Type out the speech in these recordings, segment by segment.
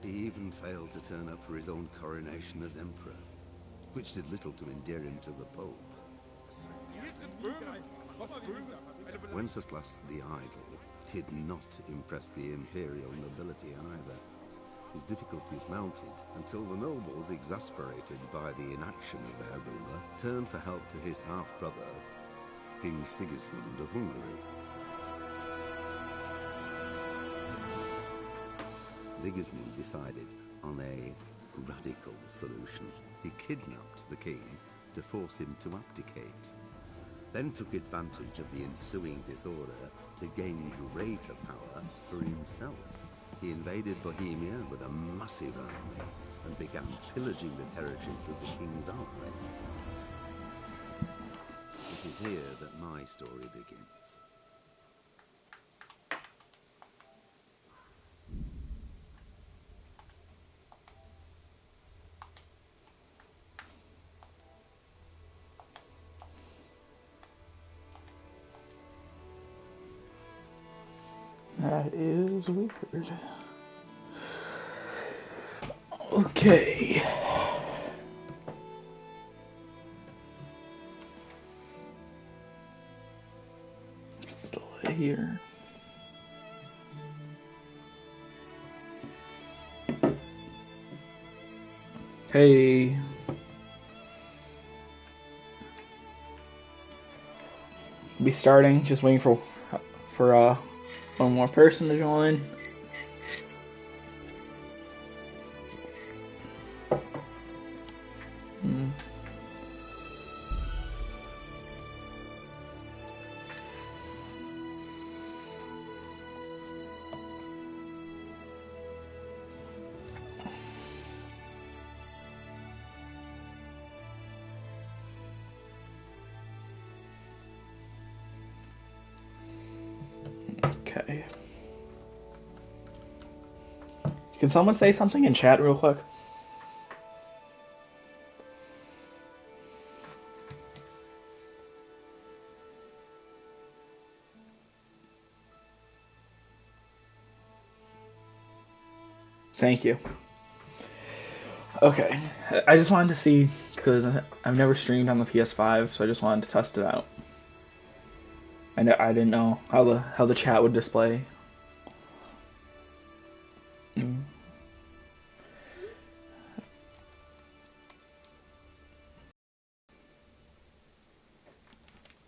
He even failed to turn up for his own coronation as emperor, which did little to endear him to the Pope. Wenceslas the Idle did not impress the imperial nobility either. His difficulties mounted until the nobles, exasperated by the inaction of their ruler, turned for help to his half-brother, King Sigismund of Hungary. Sigismund decided on a radical solution. He kidnapped the king to force him to abdicate, then took advantage of the ensuing disorder to gain greater power for himself. He invaded Bohemia with a massive army and began pillaging the territories of the king's allies. It is here that my story begins. That is weird. Okay. Delay here. Hey. Be starting. Just waiting for one more person to join. Okay. Can someone say something in chat real quick? Thank you. Okay. I just wanted to see, because I've never streamed on the PS5, so I just wanted to test it out. I didn't know how the chat would display.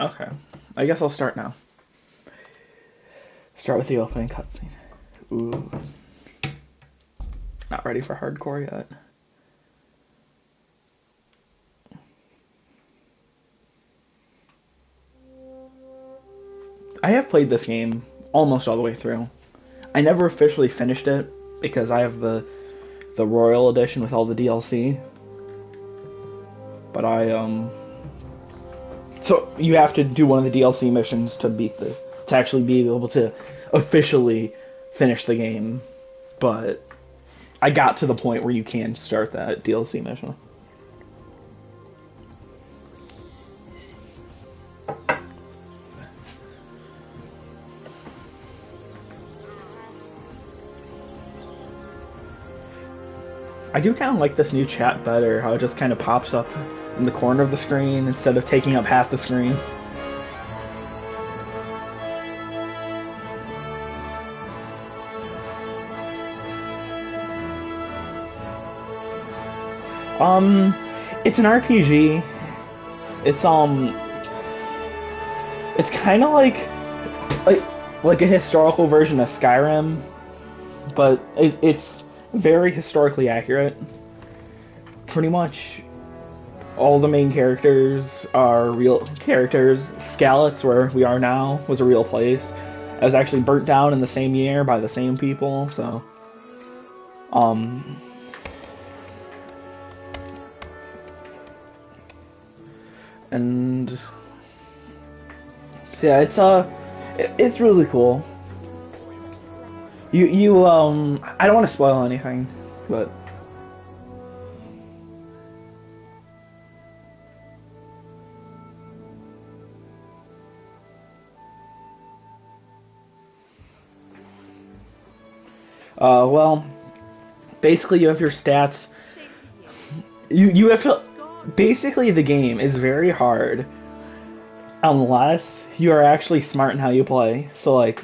Okay. I guess I'll start now. Start with the opening cutscene. Ooh. Not ready for hardcore yet. I have played this game almost all the way through. I never officially finished it because I have the Royal Edition with all the DLC. But so you have to do one of the DLC missions to actually be able to officially finish the game. But I got to the point where you can start that DLC mission. I do kind of like this new chat better, how it just kind of pops up in the corner of the screen instead of taking up half the screen. It's an RPG. It's kind of like a historical version of Skyrim, but it's very historically accurate. Pretty much all the main characters are real characters. Skalitz, where we are now, was a real place. It was actually burnt down in the same year by the same people, so and so yeah, it's really cool. I don't want to spoil anything, but well, basically you have your stats. You have to. Basically, the game is very hard unless you are actually smart in how you play. So like,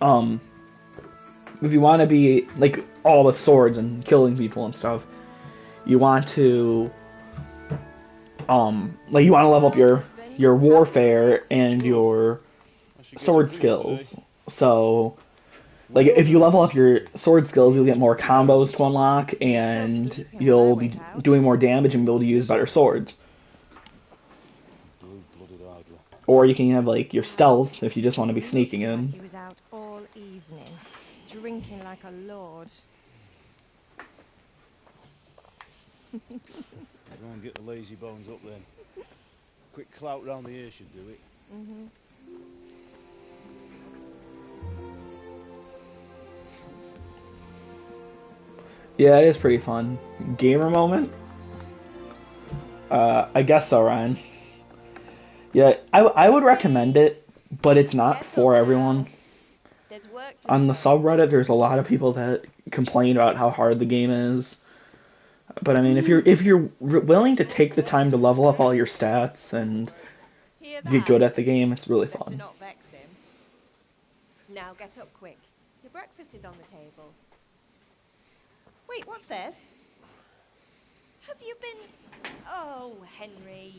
um, if you want to be like all with swords and killing people and stuff, you want to like you want to level up your warfare and your sword skills. So like if you level up your sword skills, you'll get more combos to unlock, and you'll be doing more damage and be able to use better swords. Or you can have like your stealth if you just want to be sneaking in. He was out all evening, drinking like a lord. Go and get the lazy bones up then. Quick clout round the ear should do it. Yeah, it is pretty fun. Gamer moment? I guess so, Ryan. Yeah, I would recommend it, but it's not for everyone. There's work to On be the done. subreddit, there's a lot of people that complain about how hard the game is. But I mean, if you're willing to take the time to level up all your stats and Hear get good that? at the game, it's really Better fun. not vex him. Now get up quick. Your breakfast is on the table. Wait, what's this? Have you been... Oh, Henry.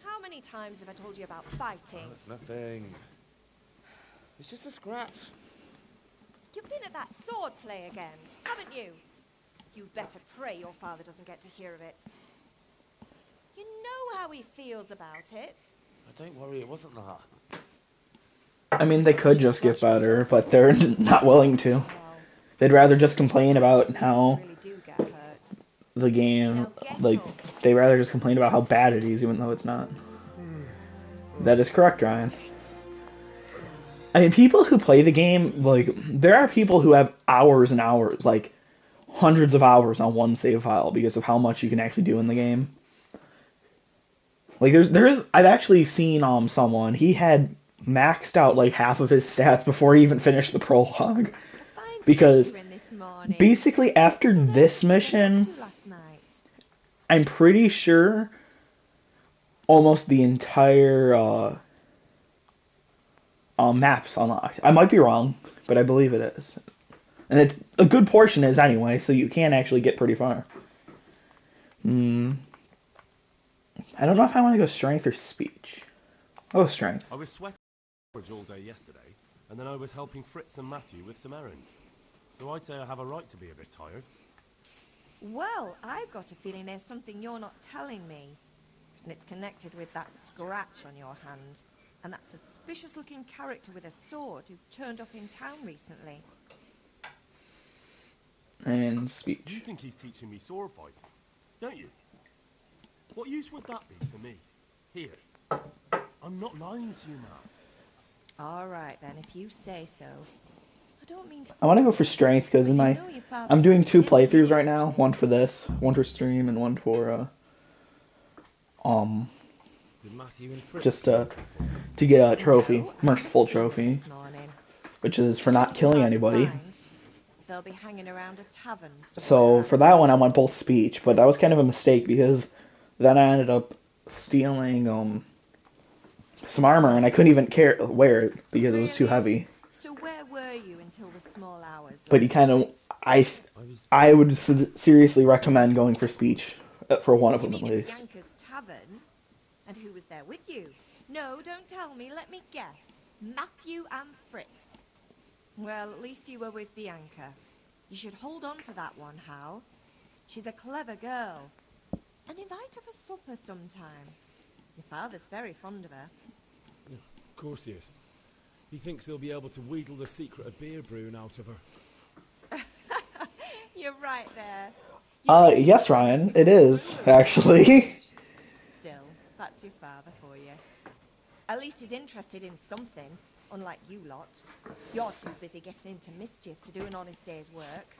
How many times have I told you about fighting? That's nothing. It's just a scratch. You've been at that sword play again, haven't you? You better pray your father doesn't get to hear of it. You know how he feels about it. Don't worry, it wasn't that. I mean, they could just get better, but they're not willing to. Well, They'd rather just complain about you how really do get hurt. the game, Now get like, up. they rather just complain about how bad it is, even though it's not. That is correct, Ryan. I mean, people who play the game, like, there are people who have hours and hours, like, hundreds of hours on one save file because of how much you can actually do in the game. Like, I've actually seen, someone, he had maxed out, like, half of his stats before he even finished the prologue. A fine Because sleep you're in this morning. basically, after What else this did you get up mission, to last night? I'm pretty sure almost the entire map's unlocked. I might be wrong, but I believe it is. And it's a good portion is anyway, so you can actually get pretty far. I don't know if I want to go strength or speech. I'll go strength. I was sweating all day yesterday, and then I was helping Fritz and Matthew with some errands. So I'd say I have a right to be a bit tired. Well, I've got a feeling there's something you're not telling me. And it's connected with that scratch on your hand. And that suspicious-looking character with a sword who turned up in town recently. And You speech. think he's teaching me sword fighting, don't you? What use would that be to me? Here. I'm not lying to you now. All right, then, if you say so. I don't mean to... I want to go for strength because in But my you know your father I'm doing doesn't 2 playthroughs use right such now. One for things. this, one for stream, and one for Did Matthew and Fritz just do anything for me? to get a trophy, No, I merciful haven't seen them trophy, this morning. which is for Shouldn't not be killing hard to anybody. find. They'll be hanging around a tavern So somewhere for that one, I outside. went both speech, but that was kind of a mistake because then I ended up stealing some armor, and I couldn't even wear it because it was too Really? heavy. So where were you until the small hours? But he last kind of, night? I would seriously recommend going for speech for one of You them at mean at least. Bianca's tavern? And who was there with you? No, don't tell me. Let me guess. Matthew and Fritz. Well, at least you were with Bianca. You should hold on to that one, Hal. She's a clever girl. And invite her for supper sometime. Your father's very fond of her. Of course he is. He thinks he'll be able to wheedle the secret of beer brewing out of her. You're right there. You think Yes, he's going Ryan, to it become a is, brewer? actually. Still, that's your father for you. At least he's interested in something, unlike you lot. You're too busy getting into mischief to do an honest day's work.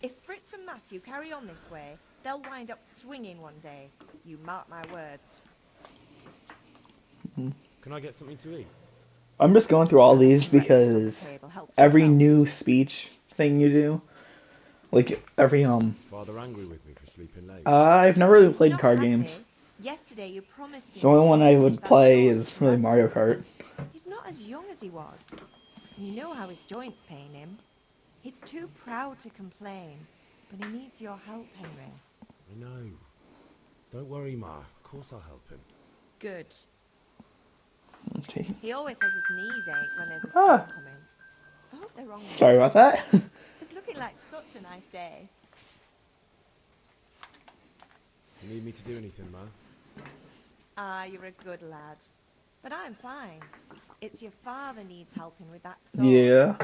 If Fritz and Matthew carry on this way, they'll wind up swinging one day. You mark my words. Can I get something to eat? I'm just going through all these Breakfast on the because table, help every yourself. new speech thing you do, Like every Father angry with me for sleeping late? I've never really He's played not card happy. games. Yesterday you promised him The only you'd one help I me finish would that play forge is to really Mario ransom. Kart. He's not as young as he was. You know how his joints pain him. He's too proud to complain, but he needs your help, Henry. I know. Don't worry, Ma. Of course I'll help him. Good. Okay. He always has his knees ache when there's a storm Ah, coming. I hope they're wrong this sorry time. about that. It's looking like such a nice day. You need me to do anything, Ma? Ah, you're a good lad. But I'm fine. It's your father needs helping with that sword. Yeah.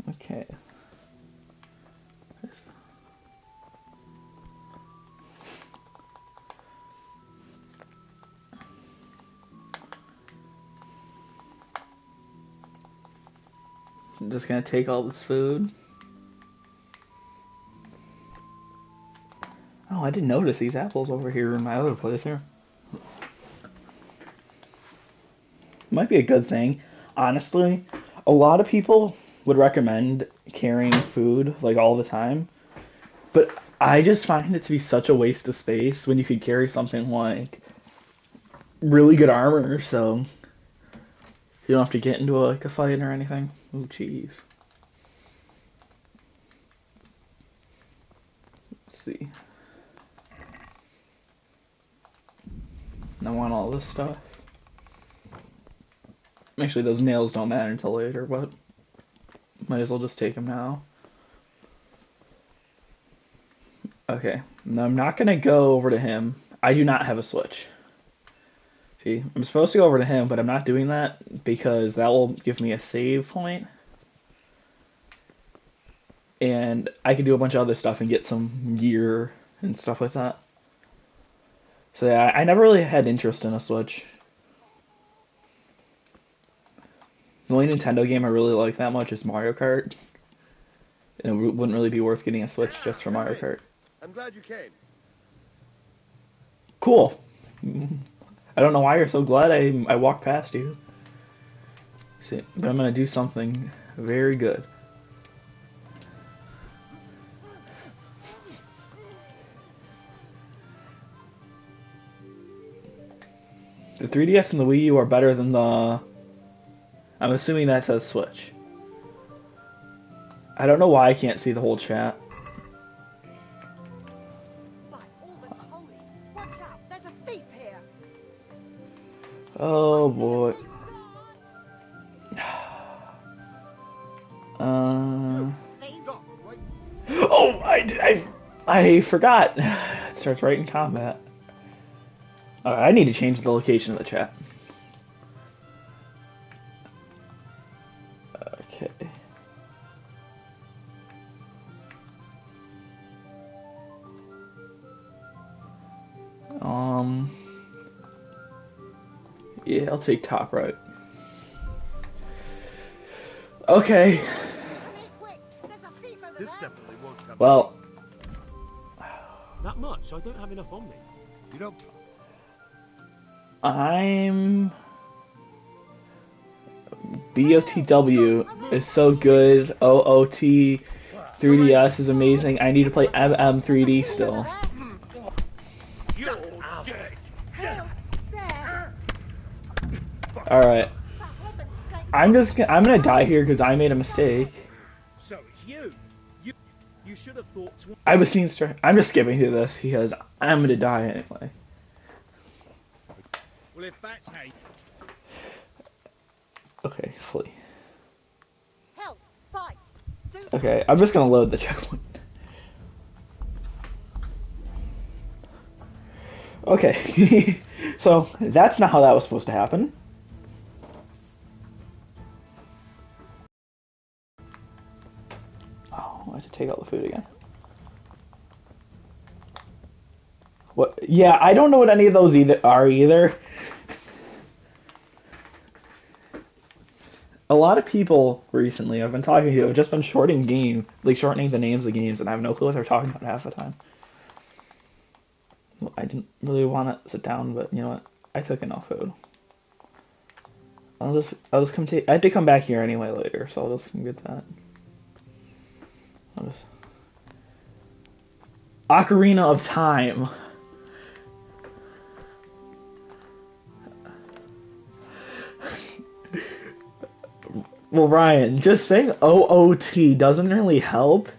Okay. I'm just gonna take all this food. Oh, I didn't notice these apples over here in my other place here. Might be a good thing. Honestly, a lot of people would recommend carrying food like all the time, but I just find it to be such a waste of space when you could carry something like really good armor, so you don't have to get into like a fight or anything. Oh, jeez. Let's see. I want all this stuff. Actually, those nails don't matter until later, but might as well just take them now. Okay, now I'm not gonna go over to him. I do not have a switch. See, I'm supposed to go over to him, but I'm not doing that because that will give me a save point. And I can do a bunch of other stuff and get some gear and stuff like that. So yeah, I never really had interest in a Switch. The only Nintendo game I really like that much is Mario Kart. And it wouldn't really be worth getting a Switch just for Mario Kart. I'm glad you came. Cool. I don't know why you're so glad I walked past you. See, but I'm gonna do something very good. The 3DS and the Wii U are better than the... I'm assuming that says Switch. I don't know why I can't see the whole chat. By all that's holy, watch out! There's a thief here. Oh boy. Stop, right? Oh, I forgot. It starts right in combat. I need to change the location of the chat. Okay. Yeah, I'll take top right. Okay. Come here quick! There's a thief over This there. definitely won't come. Well, That much? I don't have enough on me. You don't. I'm... BOTW is so good. OOT 3DS is amazing. I need to play MM3D still. You're dead! Help! There! Alright. For heaven's sake! I'm gonna die here because I made a mistake. So it's you. You should have thought twice. I was seeing I'm just skipping through this because I'm gonna die anyway. Well, if that's how. Okay, flee. Help! Fight! Do Okay, I'm just gonna load the checkpoint. Okay, so that's not how that was supposed to happen. Oh, I have to take out the food again. What? Yeah, I don't know what any of those are either. A lot of people recently I've been talking to have just been shortening the names of games, and I have no clue what they're talking about half the time. Well, I didn't really want to sit down, but you know what? I took enough food. I'll just come take. I have to come back here anyway later, so I'll just come get that. I'll just... Ocarina of Time. Well, Ryan, just saying OOT doesn't really help.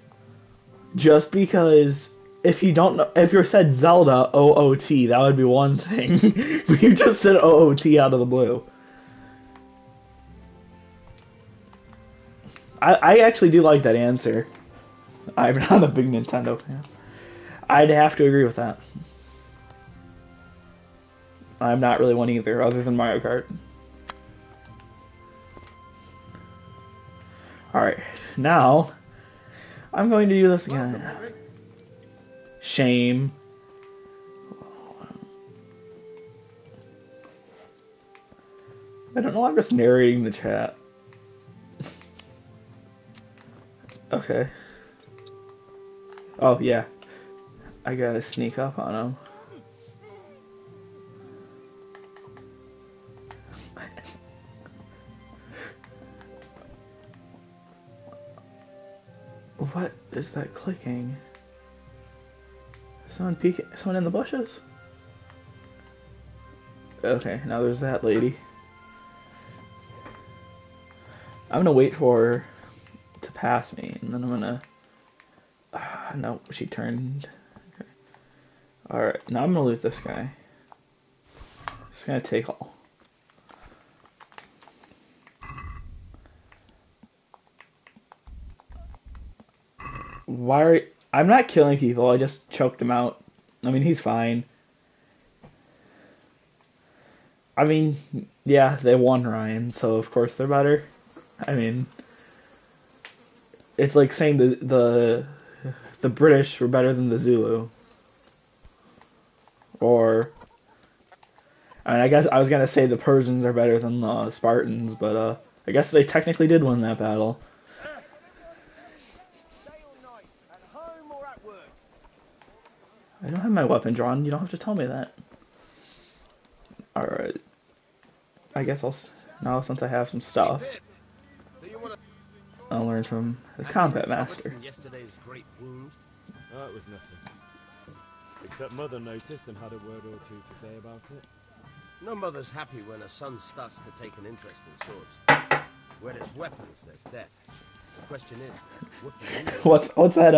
Just because if you don't know, if you said Zelda OOT, that would be one thing. But you just said OOT out of the blue. I actually do like that answer. I'm not a big Nintendo fan. I'd have to agree with that. I'm not really one either, other than Mario Kart. Alright, now I'm going to do this again. Shame. I don't know, I'm just narrating the chat. Okay. Oh, yeah. I gotta sneak up on him. What is that clicking? Someone peeking? Someone in the bushes? Okay, now there's that lady. I'm gonna wait for her to pass me, and then I'm gonna... no, she turned. Okay. Alright, now I'm gonna loot this guy. Just gonna take all. Why are... I'm not killing people, I just choked him out. I mean, he's fine. I mean, yeah, they won, Ryan, so of course they're better. I mean, it's like saying the British were better than the Zulu. Or, I mean, I guess I was gonna say the Persians are better than the Spartans, but I guess they technically did win that battle. I don't have my weapon drawn. You don't have to tell me that. Alright. I guess now since I have some stuff, I'll learn from the combat master. Yesterday's great wound? Oh, it was nothing. Except Mother noticed and had a word or two to say about it. No mother's happy when her son starts to take an interest in swords. Where there's weapons, there's death. The question is, what do you do? What's that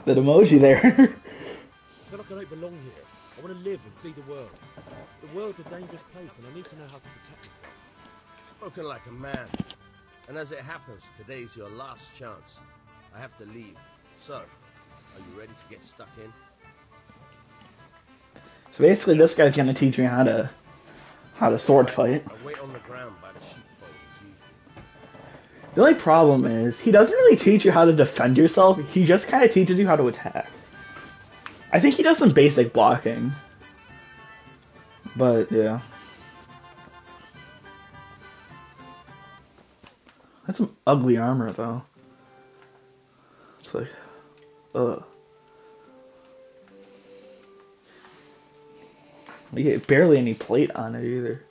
that emoji there? I feel like I don't belong here. I want to live and see the world. The world's a dangerous place and I need to know how to protect myself. Spoken like a man. And as it happens, today's your last chance. I have to leave. So, are you ready to get stuck in? So basically this guy's gonna teach me how to sword fight. I wait on the ground by the sheepfold as usual. The only problem is, he doesn't really teach you how to defend yourself, he just kind of teaches you how to attack. I think he does some basic blocking. But, yeah. That's some ugly armor, though. It's like, ugh. You get barely any plate on it, either.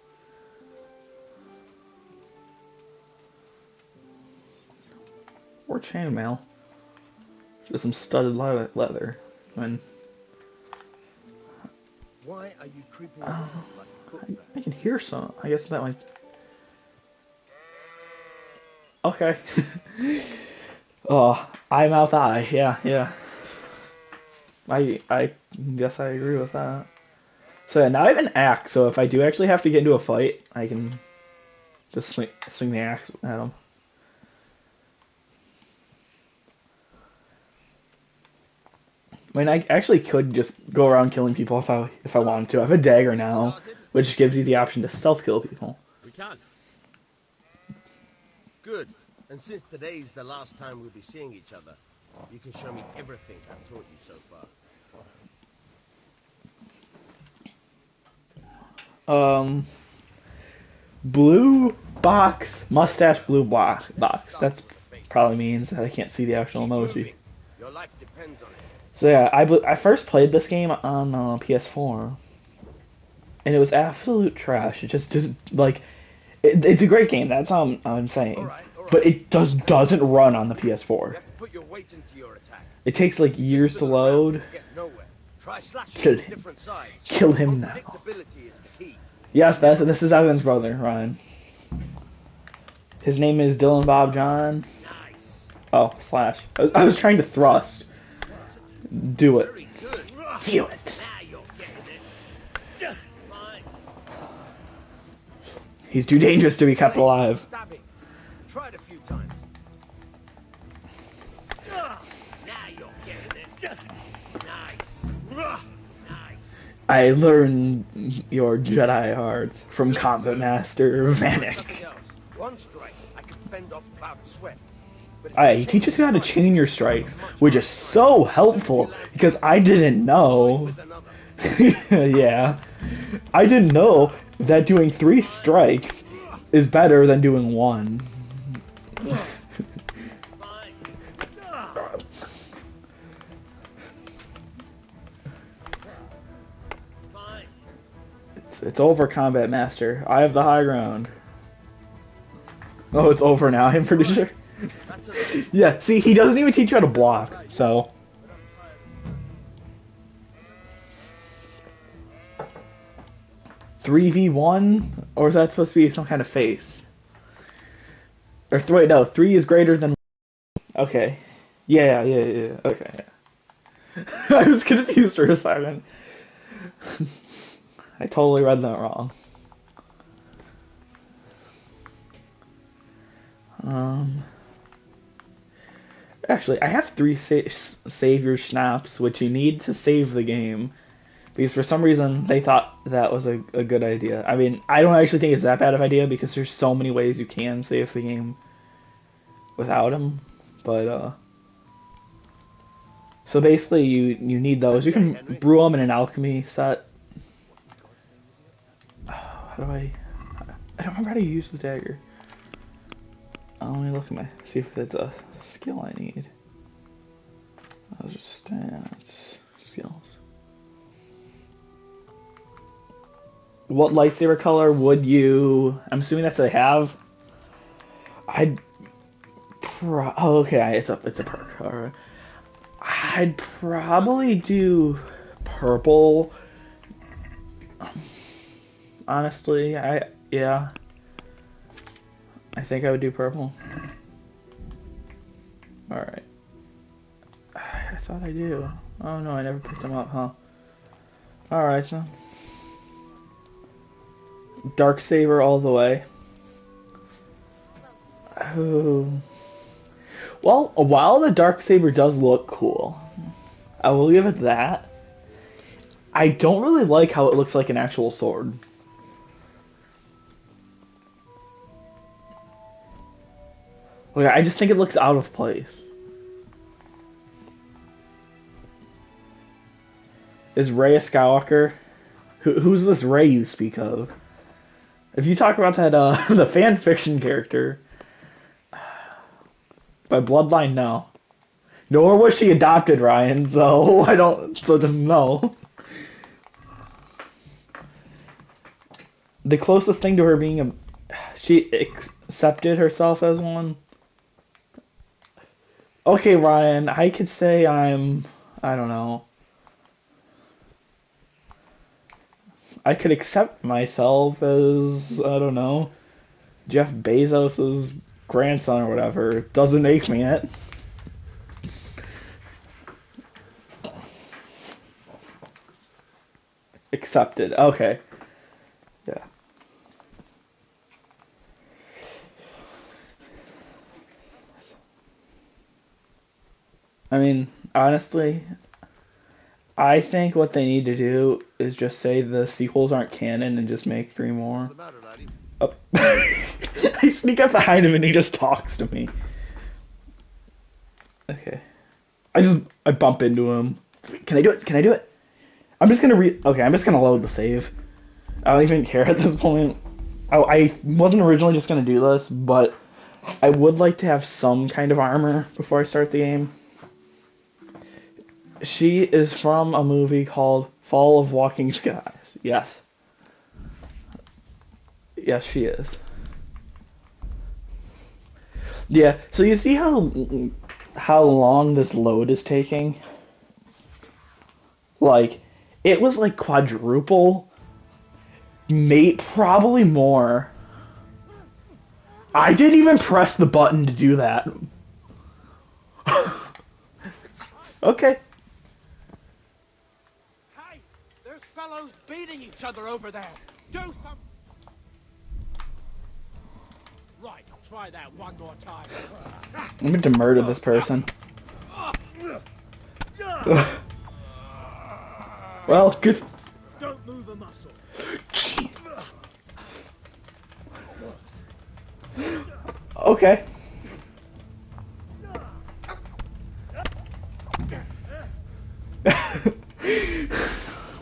Or chainmail. Just some studded leather. Why are you creeping around like a footman? I can hear some. I guess that might... Okay. Oh, eye, mouth, eye. Yeah. I guess I agree with that. So yeah, now I have an axe, so if I do actually have to get into a fight, I can just swing the axe at him. I mean, I actually could just go around killing people if I wanted to. I have a dagger now, which gives you the option to stealth kill people. We can. Good. And since today's the last time we'll be seeing each other, you can show me everything I've taught you so far. Blue box, mustache blue box. That probably means that I can't see the actual emoji. Your life depends on it. So yeah, I first played this game on PS4, and it was absolute trash. It just like, It's a great game. That's all I'm saying. All right. But it doesn't run on the PS4. You have to put your weight into your attack. It takes like years Just to fiddle around load. and get nowhere. Try slashing Kill from him. different sides. Kill him now. Unpredictability is the key. Yes, this is Evan's brother, Ryan. His name is Dylan Bob John. Nice. Oh, slash. I was trying to thrust. Do it. Very good. Do it. Now you're getting it. Fine. He's too dangerous to be kept alive. Stabbing. Try it a few times. Now you're getting it. Nice. Nice. I learned your Jedi arts from Combat Master Vanek. Something else. One strike, I can fend off a cloud of sweat. But if He teaches you how to chain your strikes, which is so helpful because I didn't know. with another. Yeah, I didn't know that doing 3 strikes is better than doing 1. Fine. Fine. It's over, Combat Master. I have the high ground. Oh, it's over now. I'm pretty sure. That's a Yeah. See, he doesn't even teach you how to block. So. 3v1, or is that supposed to be some kind of face? Or wait, no, 3 is greater than. Okay. Yeah. Okay. I was confused for a second. I totally read that wrong. Actually, I have 3 save your snaps, which you need to save the game. Because for some reason, they thought that was a good idea. I mean, I don't actually think it's that bad of an idea, because there's so many ways you can save the game without them. But, so basically, you need those. You can brew them in an alchemy set. How do I don't remember how to use the dagger. Let me look at see if it's a skill I need. Those are stats, skills. What lightsaber color would you? I'm assuming that's a have. Oh, okay, it's a perk. All right. I'd probably do purple. Honestly, yeah. I think I would do purple. Alright. I thought I do. Oh no, I never picked them up, huh? Alright, so. Darksaber all the way. Oh. Well, while the Darksaber does look cool, I will give it that. I don't really like how it looks like an actual sword. Like, I just think it looks out of place. Is Rey a Skywalker? Who's this Rey you speak of? If you talk about that, the fan fiction character, by bloodline, no. Nor was she adopted, Ryan, so so just no. The closest thing to her being she accepted herself as one. Okay, Ryan, I could say I don't know. I could accept myself as, I don't know, Jeff Bezos' grandson or whatever. Doesn't make me it. Accepted. Okay. Yeah. I mean, honestly, I think what they need to do is just say the sequels aren't canon and just make 3 more. What's the matter, laddie? Oh. I sneak up behind him and he just talks to me. Okay. I bump into him. Can I do it? Can I do it? I'm just gonna okay, I'm just gonna load the save. I don't even care at this point. I wasn't originally just gonna do this, but I would like to have some kind of armor before I start the game. She is from a movie called Fall of Walking Skies. Yes. Yes, she is. Yeah, so you see how long this load is taking? Like, it was like quadruple, mate, probably more. I didn't even press the button to do that. Okay. Hey, there's fellows beating each other over there. Do some. Right, try that one more time. I'm going to murder this person. Well, good. Don't move a muscle. Okay.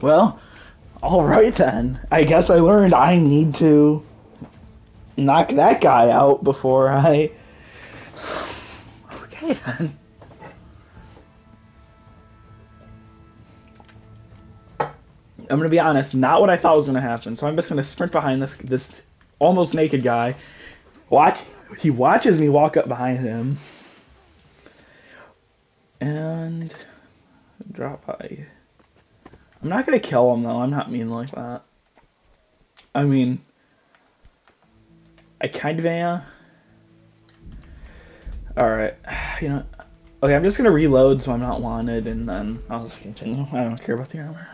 Well, alright then. I guess I learned I need to knock that guy out before I... Okay then. I'm gonna be honest, not what I thought was gonna happen, so I'm just gonna sprint behind this almost naked guy. He watches me walk up behind him. And drop by. I'm not gonna kill him though, I'm not mean like that. I mean, I kind of am. Alright, you know, okay, I'm just gonna reload so I'm not wanted, and then I'll just continue. I don't care about the armor.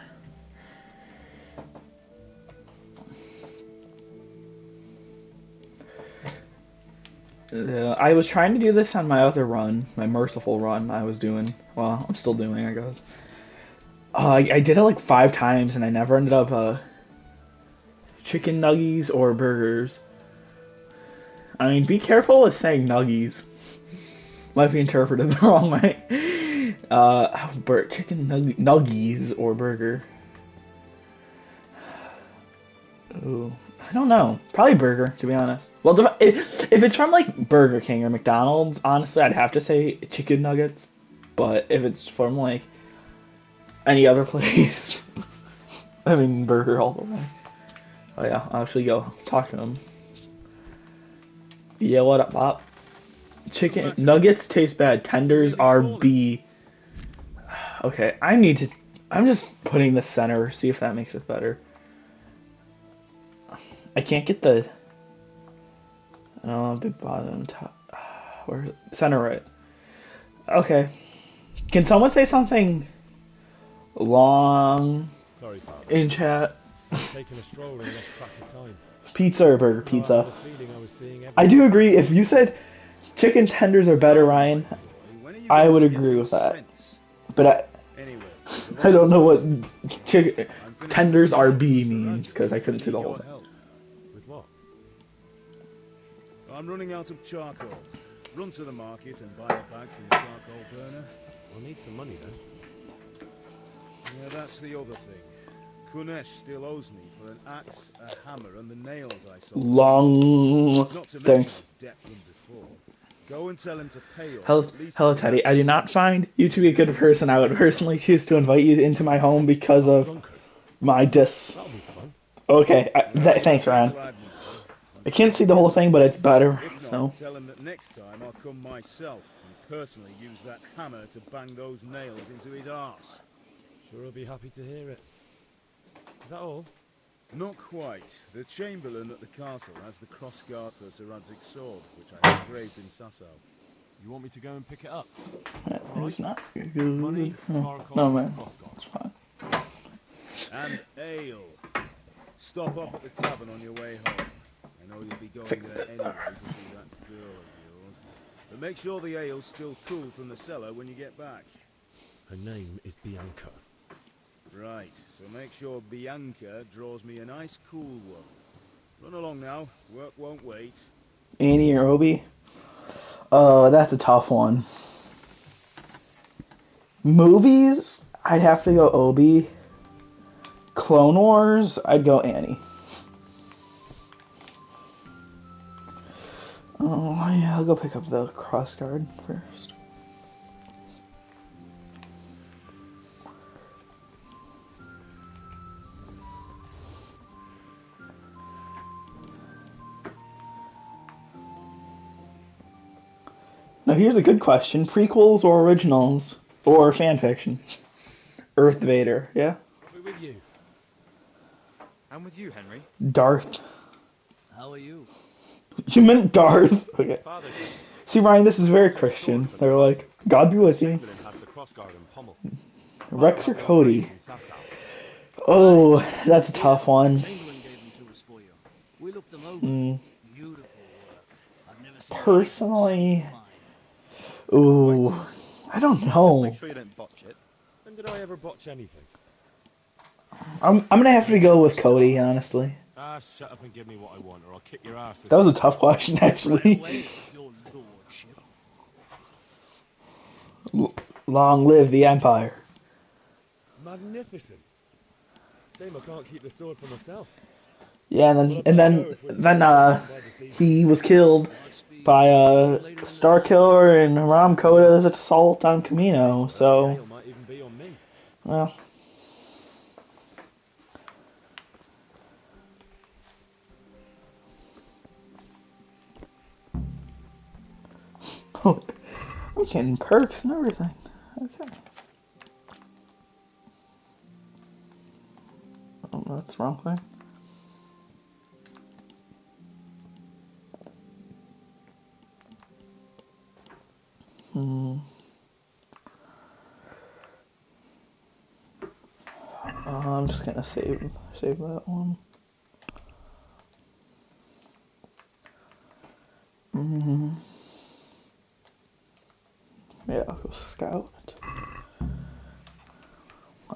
I was trying to do this on my other run, my merciful run I was doing. Well, I'm still doing, I guess. I did it like 5 times, and I never ended up, chicken nuggies or burgers. I mean, be careful with saying nuggies. Might be interpreted the wrong way. Chicken nuggies or burger. Ooh, I don't know. Probably burger, to be honest. Well, if it's from like Burger King or McDonald's, honestly, I'd have to say chicken nuggets. But if it's from like any other place, I mean burger all the way. Oh yeah, I'll actually go talk to him. Yeah, what up, Pop? Chicken nuggets taste bad. Tenders are B. Okay, I'm just putting the center. See if that makes it better. I can't get the. Oh, big bottom top. Where center right? Okay. Can someone say something long Sorry, Father. in chat? Taking a stroll and lost track of time. Pizza or burger? I Pizza. had a feeling I was seeing I do everything. agree. If you said chicken tenders are better, Ryan, I would agree with that. But I don't know what chicken tenders are B means because I couldn't see the whole thing. With what? I'm running out of charcoal. Run to the market and buy a bag from the charcoal burner. We'll need some money then. Yeah, that's the other thing. Kunesh still owes me for an axe, a hammer, and the nails I sold. Long. Not to mention Thanks. his debt from before. Go and tell him to pay off. Hello, Teddy. I do not find you to be a good person. I would personally choose to invite you into my home because of my That'll be fun. Okay, thanks, Ryan. I can't see the whole thing, but it's better. If not, No. tell him that next time I'll come myself and personally use that hammer to bang those nails into his arse. Sure, I'll be happy to hear it. Is that all? Not quite. The Chamberlain at the castle has the crossguard for Sir Radzig's sword, which I have engraved in Sasau. You want me to go and pick it up? It's not good. Money, No, charcoal, no, man. crossguard. It's fine. And ale. Stop off at the tavern on your way home. I know you'll be going there anyway to see that girl of yours. But make sure the ale's still cool from the cellar when you get back. Her name is Bianca. Right, so make sure Bianca draws me a nice cool one. Run along now, work won't wait. Annie or Obi? Oh, that's a tough one. Movies? I'd have to go Obi. Clone Wars? I'd go Annie. Oh, yeah, I'll go pick up the crossguard first. Now here's a good question: prequels or originals or fan fiction? Earth Vader, yeah. I'll be with you. I'm with you, Henry. Darth. How are you? You meant Darth. Okay. Father said See, Ryan, this is very Father's a sword Christian. for They're Sir like, Isaac. God be with you. Chamberlain has the crossguard and pommel. Rex or Father had one Cody? raised in Sasau. Oh, that's a tough one. Chamberlain gave them to us for you. We looked them over. Beautiful work. I've never seen Personally, anything so fine. ooh, I don't Just know. make sure you don't botch it. When did I ever botch anything? I'm gonna have to go with Cody, honestly. Ah, shut up and give me what I want, or I'll kick your ass. That was a tough question, Right actually. away, your lordship. Long live the Empire. Magnificent. Shame I can't keep the sword for myself. Yeah, and then he was killed by Star Killer and Ram Koda's assault on Camino. So, The might even be on me. well. Oh, I'm getting perks and everything. Okay. Oh, that's the wrong thing. I'm just gonna save that one. Yeah, I'll go scout.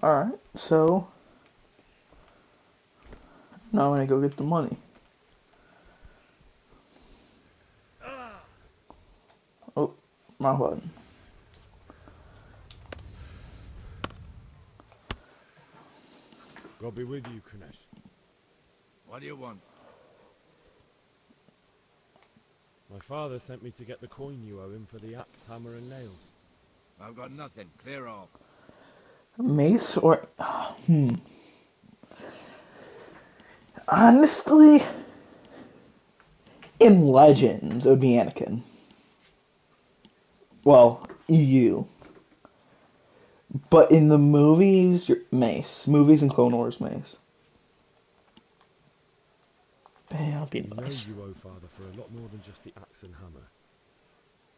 Alright, so now I'm gonna go get the money. Oh, wrong button. God be with you, Kunesh. What do you want? My father sent me to get the coin you owe him for the axe, hammer, and nails. I've got nothing. Clear off. Mace or honestly, in Legends it would be Anakin. Well, you. But in the movies, Mace. Movies and Clone Wars, Mace. Yeah, that'll be You know nice. you owe father for a lot more than just the axe and hammer.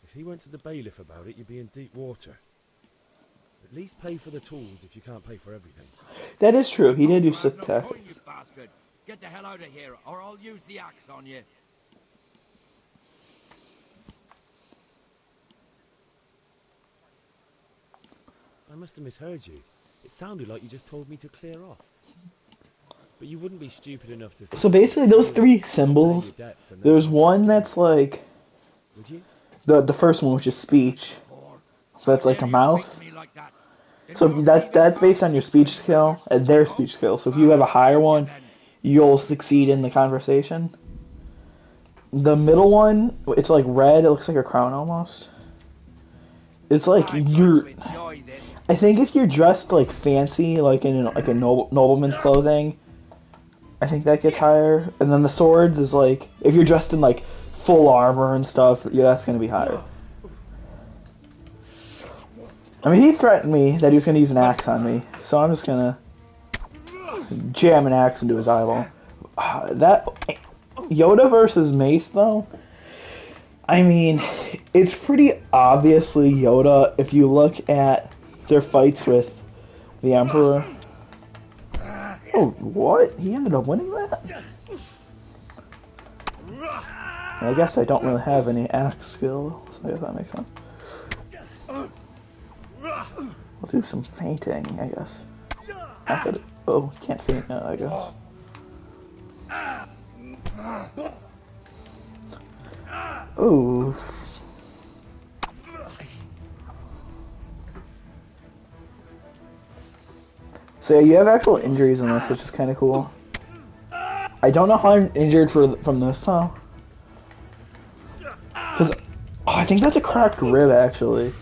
If he went to the bailiff about it, you'd be in deep water. At least pay for the tools if you can't pay for everything. That is true. He did do You have sick no tactics. coin, you bastard. Get the hell out of here, or I'll use the axe on you. I must have misheard you. It sounded like you just told me to clear off. But you wouldn't be stupid enough to think So basically, those three symbols. There's one that's like Would you? the first one, which is speech. So that's like a mouth. So that's based on your speech skill and their speech skill. So if you have a higher one, you'll succeed in the conversation. The middle one, it's like red. It looks like a crown almost. It's like you're. I think if you're dressed like fancy, like in like a nobleman's clothing, I think that gets higher. And then the swords is like if you're dressed in like full armor and stuff, yeah, that's gonna be higher. I mean, he threatened me that he was gonna use an axe on me, so I'm just gonna jam an axe into his eyeball. That Yoda versus Mace, though. I mean, it's pretty obviously Yoda if you look at their fights with the Emperor. Oh, what? He ended up winning that? I guess I don't really have any axe skill, so I guess that makes sense. We'll do some fainting, I guess. Oh, can't faint now, I guess. Ooh. So yeah, you have actual injuries in this, which is kind of cool. I don't know how I'm injured from this though. Cause I think that's a cracked rib actually.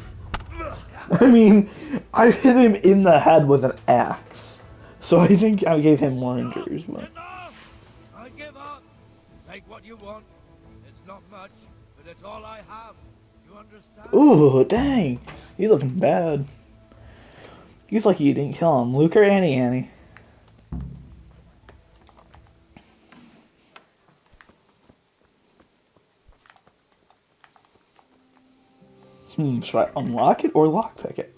I mean, I hit him in the head with an axe, so I think I gave him more injuries. But I give up. Take what you want. It's not much, but it's all I have. You understand? Ooh, dang. He's looking bad. He's lucky you didn't kill him. Luke or Annie, Annie? Should I unlock it or lockpick it?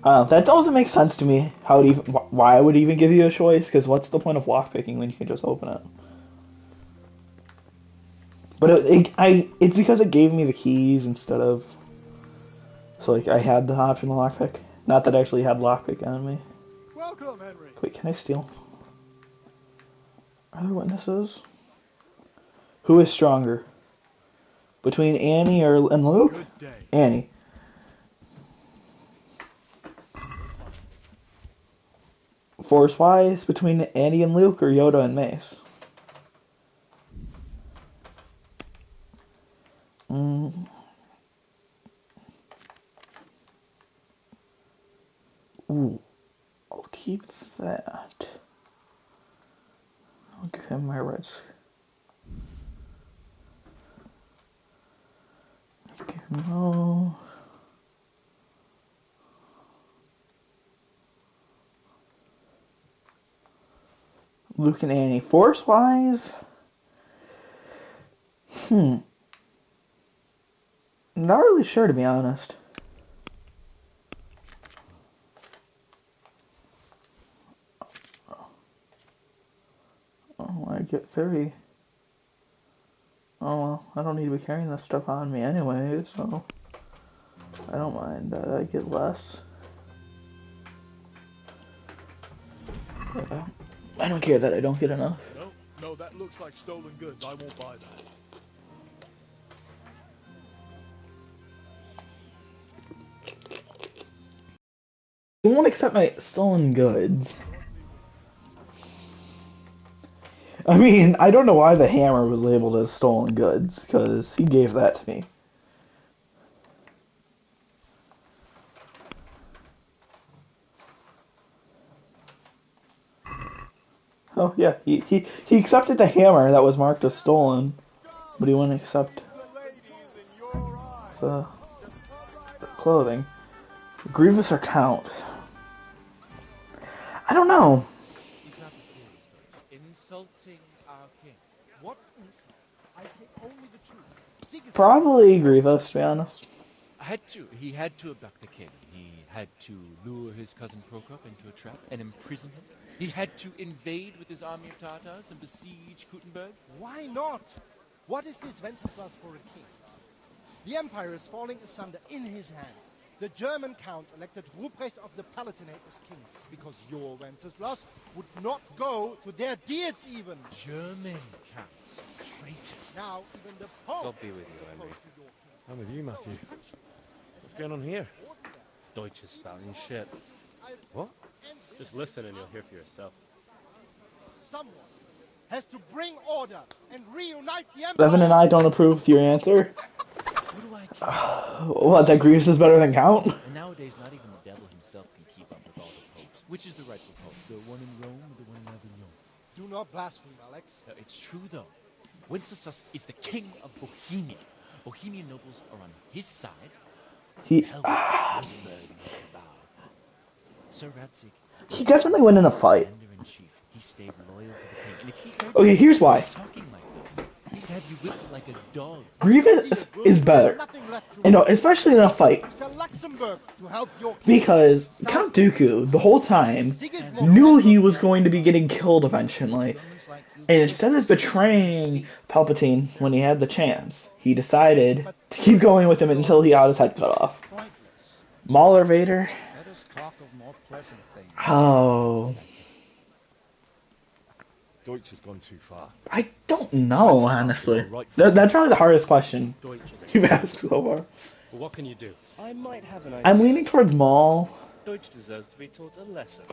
That doesn't make sense to me. How it even, why I would even give you a choice? Because what's the point of lockpicking when you can just open it? But it's because it gave me the keys instead of. So like I had the option to lockpick. Not that I actually had lockpick on me. Welcome, Henry. Wait, can I steal? Are there witnesses? Who is stronger? Between Annie and Luke? Good day. Annie. Force-wise, between Annie and Luke or Yoda and Mace? Ooh. I'll keep that. I'll give him my red. Okay, no. Luke and Annie. Force-wise? Not really sure, to be honest. Oh, I get 30. Oh, well, I don't need to be carrying this stuff on me anyway, so I don't mind that I get less. I don't care that I don't get enough. No, that looks like stolen goods. I won't buy that. You won't accept my stolen goods. I mean, I don't know why the hammer was labeled as stolen goods, because he gave that to me. Oh, yeah, he accepted the hammer that was marked as stolen, but he wouldn't accept the clothing. Grievous or Count? I don't know. Is not the serious story. Insulting our king. What insult? I say only the truth. Probably Grievous, to be honest. He had to abduct the king. He had to lure his cousin Prokop into a trap and imprison him. He had to invade with his army of Tartars and besiege Kuttenberg. Why not? What is this Wenceslas for a king? The empire is falling asunder in his hands. The German counts elected Ruprecht of the Palatinate as king, because your Wenceslas would not go to their deeds even. German counts, traitor. Now even the Pope. God be with you, Henry. I'm with you, Matthew. What's going on here? Deutsch is spouting shit. What? Just listen and you'll hear for yourself. Someone has to bring order and reunite the empire. Evan and I don't approve of your answer. Who do I care? What, that Grievous is better than Count? And nowadays, not even the devil himself can keep up with all the popes. Which is the rightful pope? The one in Rome or the one in Avignon? Do not blaspheme, Alex. No, it's true, though. Wenceslas is the king of Bohemia. Bohemian nobles are on his side. He definitely went in a fight. He stayed loyal to the king. And if he heard Okay, here's why. Talking like this, he'd have you whipped like a dog. Grievous is better. And no, especially in a fight. Because Count Dooku, the whole time, knew he was going to be getting killed eventually. And instead of betraying Palpatine when he had the chance, he decided to keep going with him until he got his head cut off. Maul or Vader? Oh. Deutsch has gone too far. I don't know, honestly. That's probably the hardest question you've asked so far. But what can you do? I might have an idea. I'm leaning towards Maul. Deutsch deserves to be taught a lesson.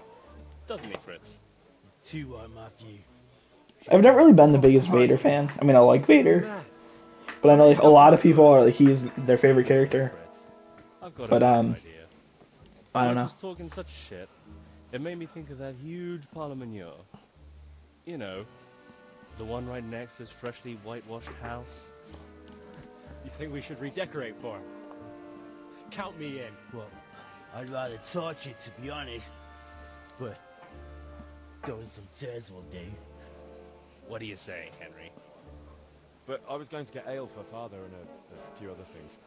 Doesn't he, Fritz? Too are, Matthew. I've never really been the biggest Vader fan. I mean, I like Vader. But I know like a lot of people are like he's their favorite character. But I don't know. Was talking such shit. It made me think of that huge Parliament. You know, the one right next to his freshly whitewashed house. You think we should redecorate for him? Count me in. Well, I'd rather torch it, to be honest. But throwing some turds will do. What do you say, Henry? But I was going to get ale for father and a few other things.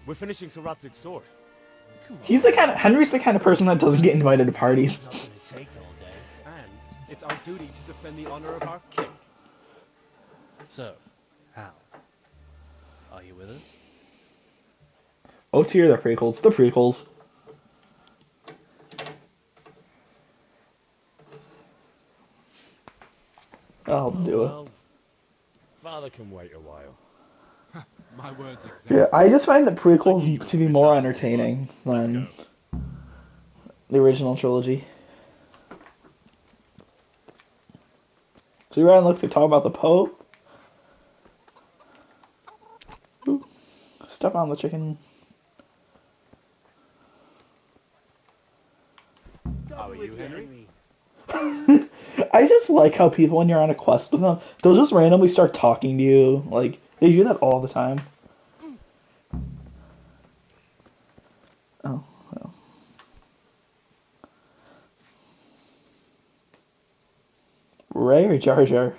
We're finishing Sir Radzig's sword. Henry's the kind of person that doesn't get invited to parties. It's not gonna take all day. And it's our duty to defend the honor of our king. So, Hal, are you with us? Oh, dear, the prequels. The prequels. I'll do it. Well, father can wait a while. My words exactly. Yeah, I just find the prequels to be more entertaining than the original trilogy. So you're on look to talk about the Pope? Ooh, step on the chicken. How are you, Henry? I just like how people, when you're on a quest with them, they'll just randomly start talking to you. Like, they do that all the time. Oh, well. Ray or Jar Jar?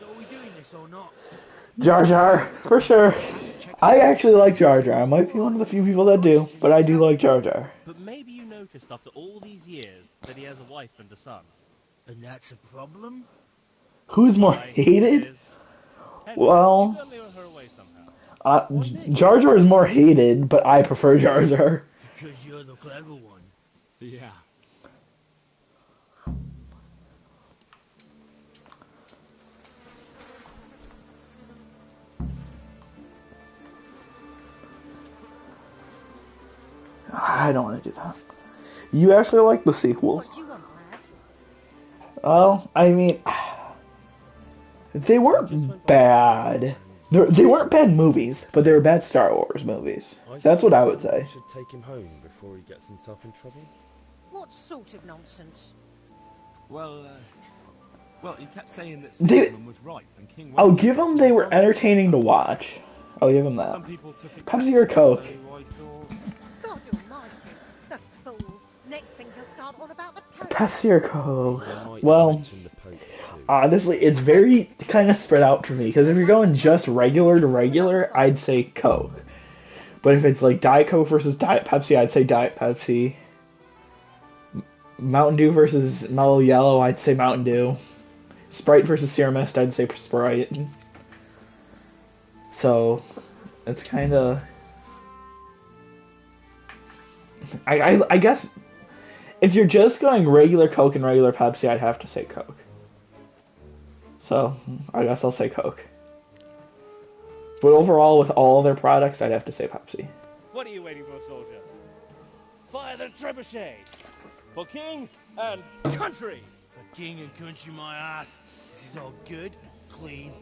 So are we doing this or not? Jar Jar, for sure. I actually like Jar Jar. I might be one of the few people that do, but I do like Jar Jar. But maybe you noticed after all these years that he has a wife and a son. And that's a problem? Who's more hated? Well, Jar Jar is more hated, but I prefer Jar Jar. Because you're the clever one. Yeah. I don't want to do that. You actually like the sequels? What do you want, lad? Well, I mean, they weren't bad. They weren't bad movies, but they were bad Star Wars movies. That's what I would say. We should take him home before he gets himself in trouble. What sort of nonsense? Well, he kept saying that They- Sigismund was right and King I'll Wenceslas give them was they were wrong. entertaining to watch. I'll give them that. Some people took Pepsi or exception, Coke? so I thought... God almighty, the fool. Next thing he'll start on about the Pope. Pepsi or Coke? They might Well, mention the popes too. honestly, it's very kind of spread out for me, because if you're going just regular to regular, I'd say Coke. But if it's like Diet Coke versus Diet Pepsi, I'd say Diet Pepsi. Mountain Dew versus Mellow Yellow, I'd say Mountain Dew. Sprite versus Sierra Mist, I'd say Sprite. So, it's kind of... I guess if you're just going regular Coke and regular Pepsi, I'd have to say Coke. So, I guess I'll say Coke. But overall, with all their products, I'd have to say Pepsi. What are you waiting for, soldier? Fire the trebuchet! For king and country! For king and country, my ass. This is all good, clean,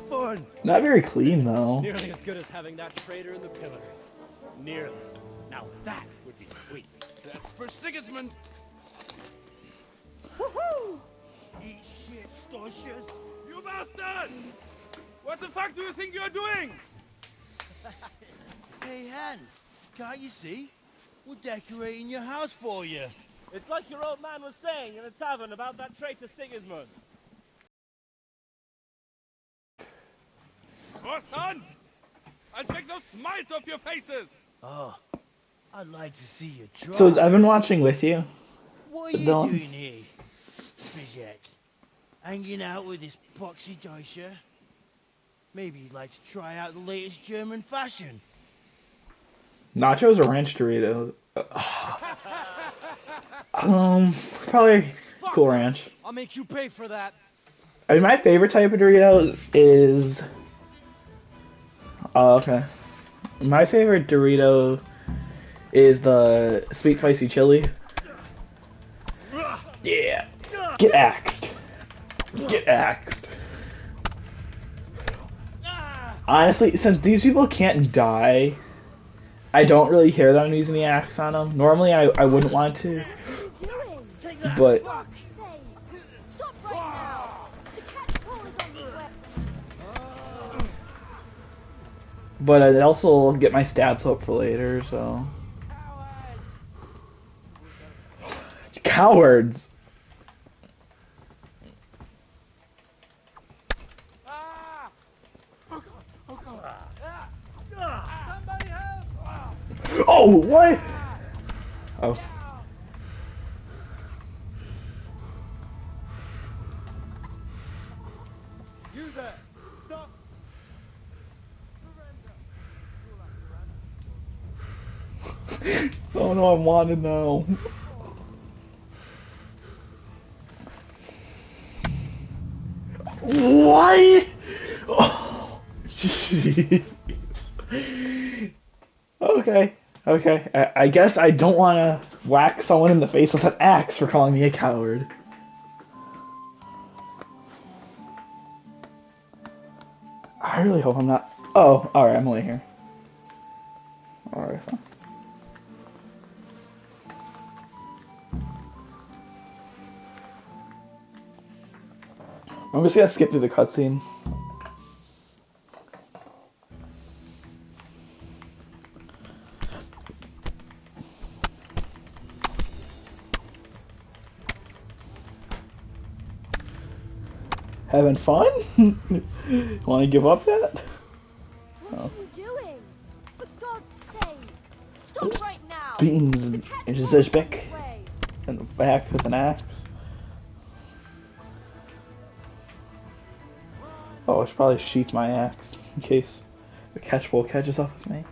fun. Not very clean, though. Nearly as good as having that traitor in the pillory. Nearly. Now that would be sweet. That's for Sigismund. Woohoo! Eat shit, doshes. You bastards! What the fuck do you think you're doing? Hey, Hans, can't you see? We're decorating your house for you. It's like your old man was saying in the tavern about that traitor Sigismund. More sons! I'll take those smiles off your faces! Oh, I'd like to see you try. So is Evan watching with you? What are you Don't. doing here, Spizek? Hanging out with this poxy Deutscher? Maybe you'd like to try out the latest German fashion. Nachos or ranch Doritos? Probably Cool Ranch. I'll make you pay for that. I mean, my favorite type of Doritos is... Oh, okay. My favorite Dorito is the sweet spicy chili. Yeah. Get axed. Get axed. Honestly, since these people can't die, I don't really care that I'm using the axe on them. Normally, I wouldn't want to. But... Stop right now! The cat's paw is on this weapon. But I'd also get my stats up for later, so. Cowards! Oh, what? Oh. You there! Stop! Oh no, I want to know. What? Oh, jeez. Okay, okay. I guess I don't want to whack someone in the face with an axe for calling me a coward. I really hope I'm not. Oh, alright, I'm only here. Alright, fine. I'm just gonna skip through the cutscene. Having fun? Want to give up yet? What are you doing? For God's sake! Stop right now! Beating Zizbek in the back with an axe. Oh, I should probably sheath my axe in case the catchpole catches up with me.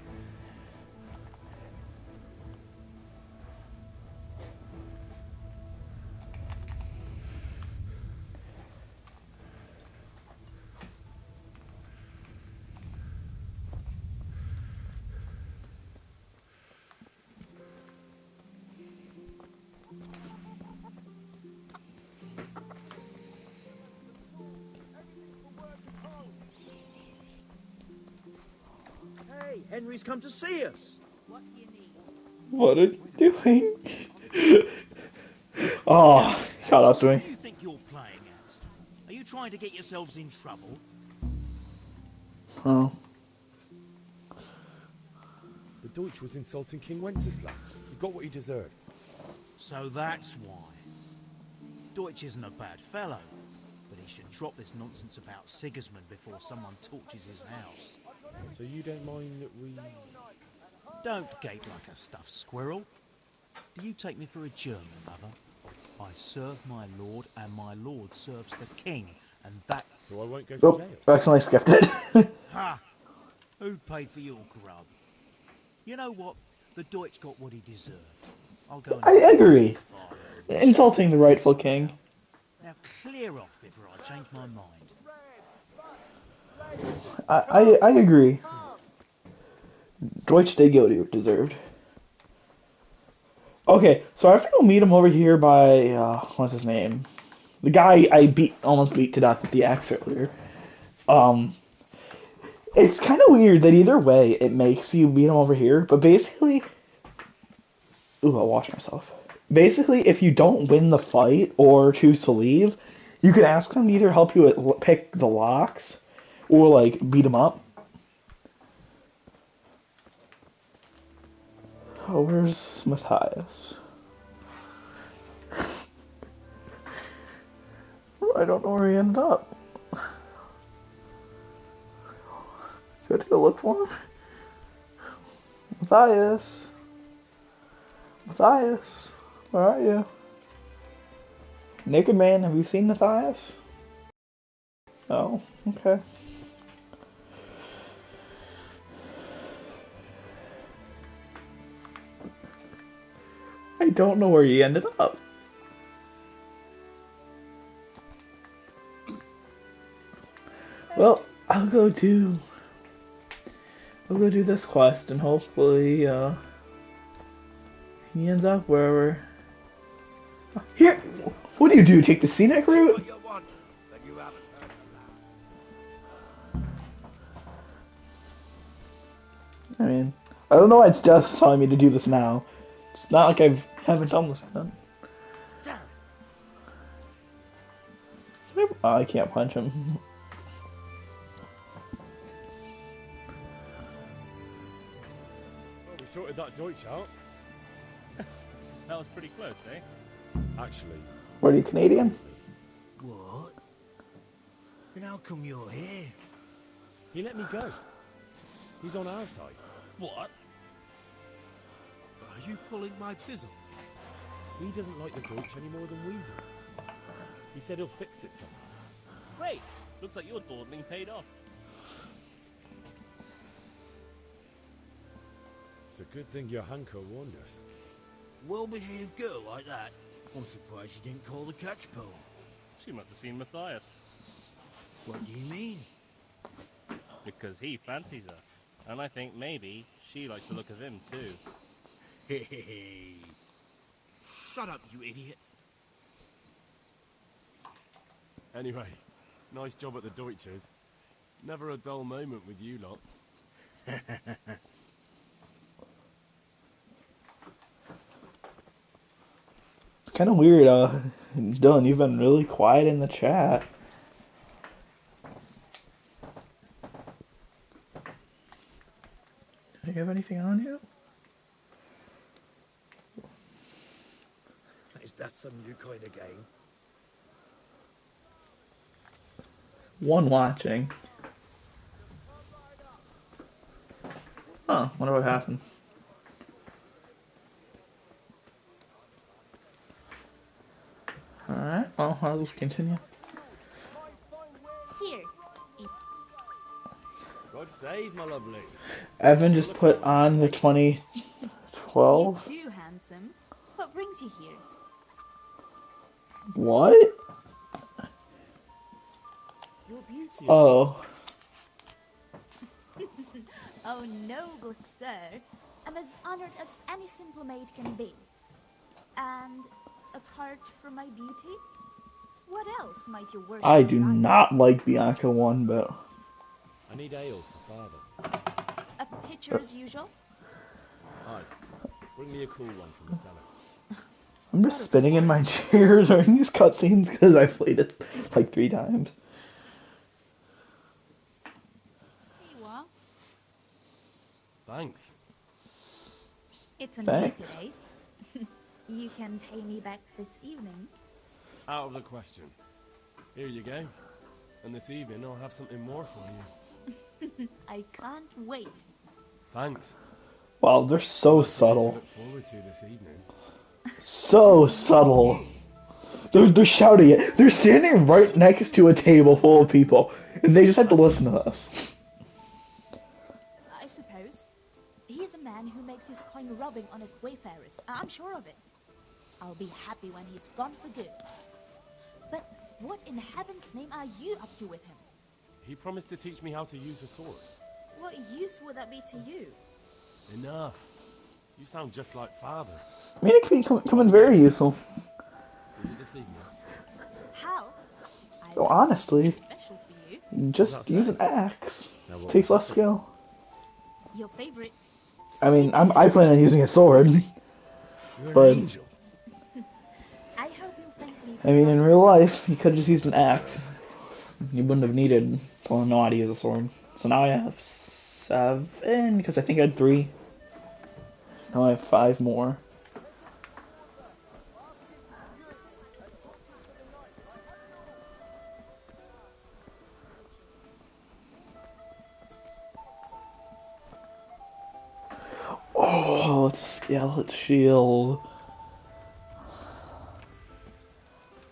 Hey, Henry's come to see us. What do you need? What are you doing? Oh, caught up to me. What do you think you're playing at? Are you trying to get yourselves in trouble? Oh. The Deutsch was insulting King Wenceslas. He got what he deserved. So that's why. Deutsch isn't a bad fellow, but he should drop this nonsense about Sigismund before someone torches his house. So you don't mind that we... Don't gape like a stuffed squirrel. Do you take me for a German, lover? I serve my lord, and my lord serves the king, and that... So I won't go to Oh, jail? accidentally skipped it. Ha! Who'd pay for your grub? You know what? The Deutsch got what he deserved. I'll go and... I agree. Insulting the rightful king. Now clear off before I change my mind. I agree. Deutsch did get what he deserved. Okay, so I have to go meet him over here by, what's his name? The guy I almost beat to death with the axe earlier. It's kind of weird that either way it makes you meet him over here, but basically... Ooh, I'll wash myself. Basically, if you don't win the fight or choose to leave, you can ask them to either help you pick the locks or, like, beat them up. Oh, where's Matthias? I don't know where he ended up. Should I go look for him? Matthias? Matthias? Where are you? Naked man, have you seen Matthias? Oh, okay. I don't know where he ended up. Well, I'll go do this quest and hopefully he ends up wherever. Here, what do? Take the scenic route? I mean, I don't know why it's just telling me to do this now. It's not like I haven't done this yet. Oh, I can't punch him. sorted that Deutsch out. That was pretty close, eh? Actually, What are you, Canadian? What? And how come you're here? he let me go. He's on our side. What? Are you pulling my pizzle? He doesn't like the Deutsch any more than we do. He said he'll fix it somehow. Great! Looks like your dawdling paid off. It's a good thing your Hanko warned us. Well-behaved girl like that. I'm surprised you didn't call the catch pole. She must have seen Matthias. What do you mean? Because he fancies her. And I think maybe she likes the look of him too. Hey. Shut up, you idiot. Anyway, nice job at the Deutschers. Never a dull moment with you lot. It's kind of weird, Dylan, you've been really quiet in the chat. Do you have anything on you? Is that some new kind of game? One watching. Huh, wonder what happened. Alright, well, I'll just continue. Here. God save my lovely. Evan just put on the 2012. You too, handsome. What brings you here? What? Your beauty. Oh. Oh, noble sir. I'm as honored as any simple maid can be. And apart from my beauty, what else might your worship I do desire? not like Bianca one bit. I need ale for father. A pitcher as usual? Aye. Bring me a cool one from the cellar. I'm just spinning in my chair during these cutscenes because I played it like 3 times. Here you are. Thanks. It's on Thanks. me today. You can pay me back this evening. Out of the question. Here you go. And this evening I'll have something more for you. I can't wait. Thanks. Wow, they're so Lots to subtle. look forward to this evening. So subtle. They're shouting it. They're standing right next to a table full of people, and they just have to listen to us. I suppose. He is a man who makes his coin rubbing honest wayfarers. I'm sure of it. I'll be happy when he's gone for good. But what in heaven's name are you up to with him? He promised to teach me how to use a sword. What use would that be to you? Enough. You sound just like father. I mean, it could come in very useful. See you this evening. How? So honestly, Special for you. just use an axe. Now what Takes was less that? skill. Your favorite. I mean, I plan on using a sword, You're but an angel. I hope you'll thank me. I mean, in real life, you could have just used an axe. You wouldn't have needed to know how to use a sword. So now I have 7, because I think I had 3. Now I have 5 more. Oh, it's a skeleton shield.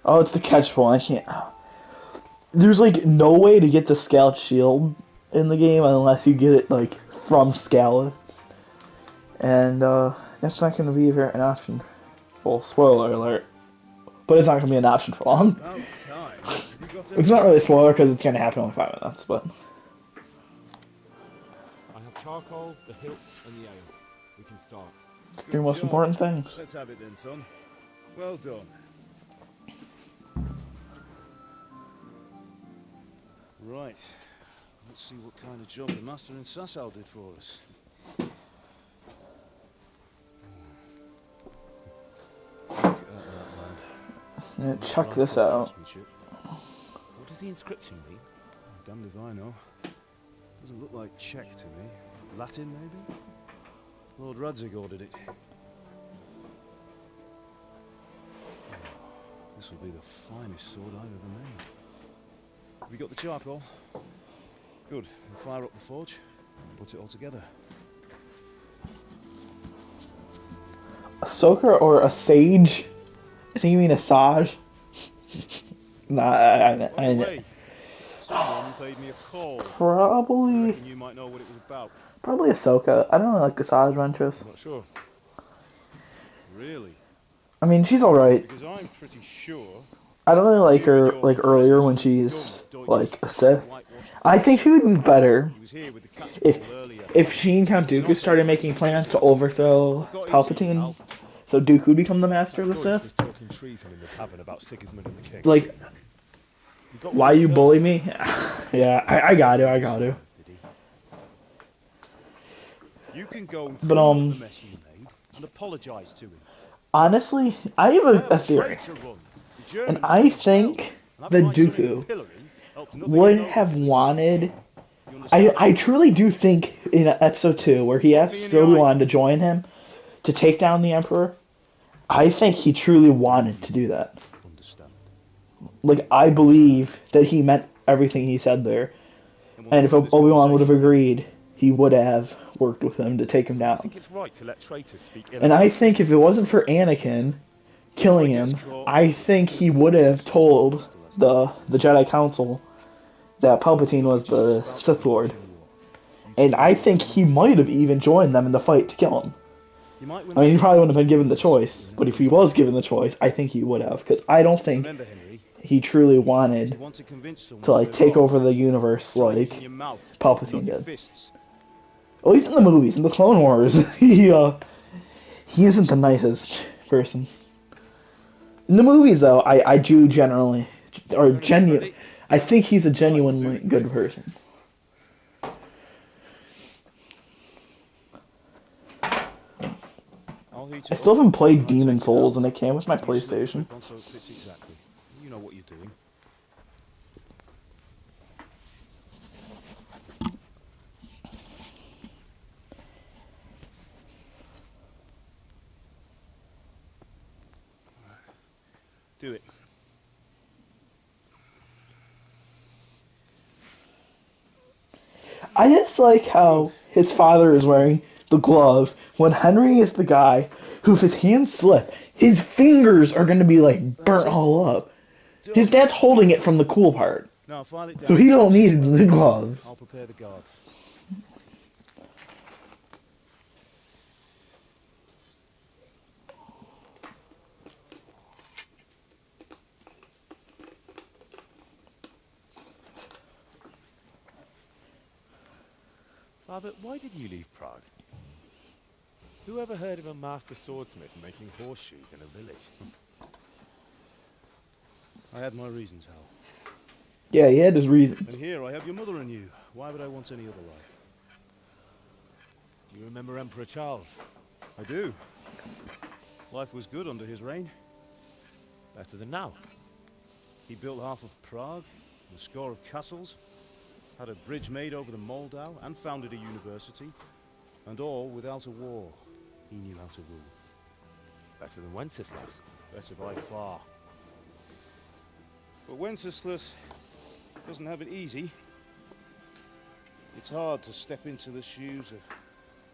Oh, it's the catch point. I can't. There's like no way to get the scout shield in the game unless you get it like from scouts, and that's not going to be an option. Well, spoiler alert, but it's not going to be an option for long. About time. Have you got It's not really a spoiler because it's going to happen in 5 minutes, but I have charcoal, the hilts, and the ale. We can start. it's 3 most job. important things. Let's have it then, son. Well done. Right. Let's see what kind of job the master in Sasau did for us. Look at that, lad. Yeah, Looks check like this good out. craftsmanship. What does the inscription mean? Damned if I know. Doesn't look like Czech to me. Latin, maybe? Lord Radzig ordered it. This will be the finest sword I've ever made. Have you got the charcoal? Good. We'll fire up the forge and put it all together. A stoker or a sage? I think you mean a sage. Nah, By the way, someone paid me a call. Probably. I reckon you might know what it was about. Probably Ahsoka. I don't know, like Asajj Ventress. I'm not sure. Really? I mean, she's alright. Because I'm pretty sure. I don't really like her like earlier when she's like a Sith. I think she would be better if she and Count Dooku started making plans to overthrow Palpatine, so Dooku would become the master of the Sith. Like, why you bully me? Yeah, I got to. You can go and But the mess you made and apologize to him. honestly, I have a theory, and I think that Dooku would have wanted. I truly do think in episode 2 where he asked Obi-Wan to join him to take down the Emperor, I think he truly wanted to do that. Like, I believe that he meant everything he said there, and if Obi-Wan would have agreed, he would have worked with him to take him down. And I think if it wasn't for Anakin killing him, I think he would have told the Jedi Council that Palpatine was the Sith Lord. And I think he might have even joined them in the fight to kill him. I mean, he probably wouldn't have been given the choice, but if he was given the choice, I think he would have, because I don't think he truly wanted to, like, take over the universe like Palpatine did. At least in the movies, in the Clone Wars, he isn't the nicest person. In the movies, though, I do generally, I think he's a genuinely good person. I still haven't played Demon Souls, and it came with my PlayStation. You know what you're doing. Do it. I just like how his father is wearing the gloves when Henry is the guy who, if his hands slip, his fingers are going to be like burnt all up. His dad's holding it from the cool part, so he don't need the gloves. I'll prepare the guard. Father, why did you leave Prague? Who ever heard of a master swordsmith making horseshoes in a village? I had my reasons, Hal. Yeah, he had his reasons. And here I have your mother and you. Why would I want any other life? Do you remember Emperor Charles? I do. Life was good under his reign. Better than now. He built half of Prague, a score of castles, had a bridge made over the Moldau, and founded a university, and all without a war. He knew how to rule. Better than Wenceslas. Better by far. But Wenceslas doesn't have it easy. It's hard to step into the shoes of